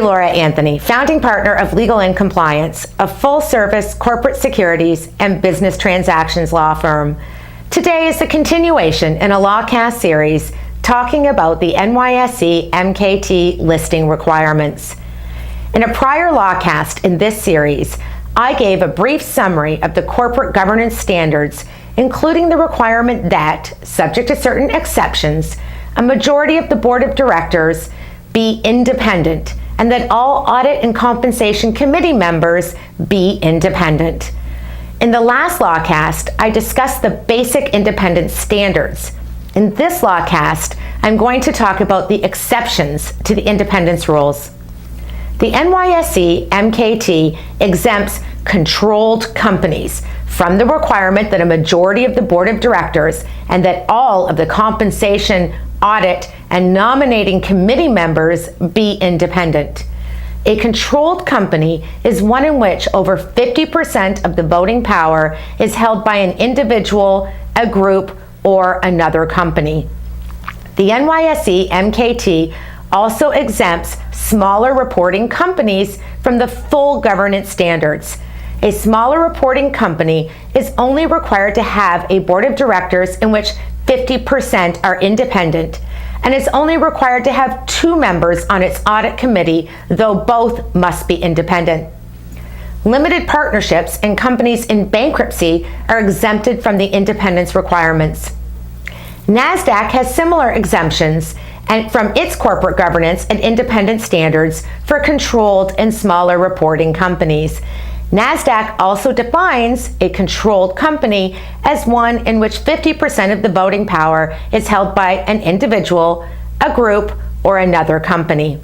Laura Anthony, founding partner of Legal and Compliance, a full-service corporate securities and business transactions law firm. Today is a continuation in a LawCast series talking about the NYSE MKT listing requirements. In a prior LawCast in this series, I gave a brief summary of the corporate governance standards, including the requirement that, subject to certain exceptions, a majority of the board of directors be independent, and that all audit and compensation committee members be independent. In the last LawCast, I discussed the basic independence standards. In this LawCast, I'm going to talk about the exceptions to the independence rules. The NYSE MKT exempts controlled companies from the requirement that a majority of the board of directors and that all of the compensation, audit, and nominating committee members be independent. A controlled company is one in which over 50% of the voting power is held by an individual, a group, or another company. The NYSE MKT also exempts smaller reporting companies from the full governance standards. A smaller reporting company is only required to have a board of directors in which 50% are independent, and is only required to have 2 members on its audit committee, though both must be independent. Limited partnerships and companies in bankruptcy are exempted from the independence requirements. NASDAQ has similar exemptions and from its corporate governance and independent standards for controlled and smaller reporting companies. NASDAQ also defines a controlled company as one in which 50% of the voting power is held by an individual, a group, or another company.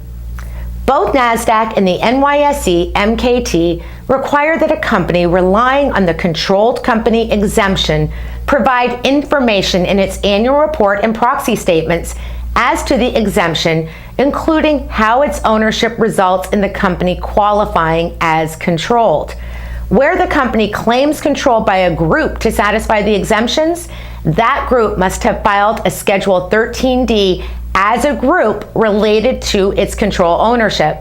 Both NASDAQ and the NYSE MKT require that a company relying on the controlled company exemption provide information in its annual report and proxy statements as to the exemption, including how its ownership results in the company qualifying as controlled. Where the company claims control by a group to satisfy the exemptions, that group must have filed a Schedule 13D as a group related to its control ownership.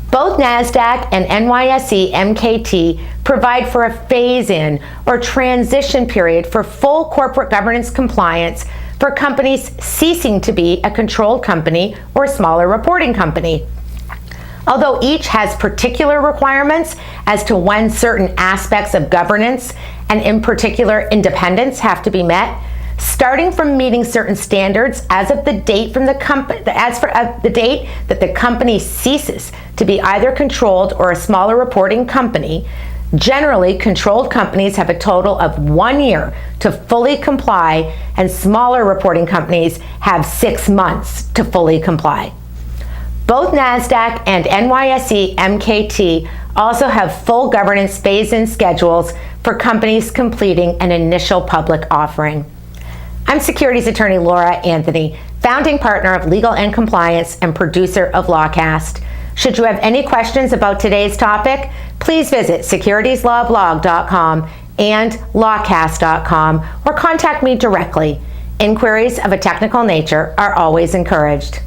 Both NASDAQ and NYSE MKT provide for a phase-in or transition period for full corporate governance compliance for companies ceasing to be a controlled company or smaller reporting company. Although each has particular requirements as to when certain aspects of governance and in particular independence have to be met, starting from meeting certain standards as of the date from the the date that the company ceases to be either controlled or a smaller reporting company. Generally, controlled companies have a total of 1 year to fully comply, and smaller reporting companies have 6 months to fully comply. Both NASDAQ and NYSE MKT also have full governance phase-in schedules for companies completing an initial public offering. I'm securities attorney Laura Anthony, founding partner of Legal and Compliance and producer of LawCast. Should you have any questions about today's topic, please visit securitieslawblog.com and lawcast.com or contact me directly. Inquiries of a technical nature are always encouraged.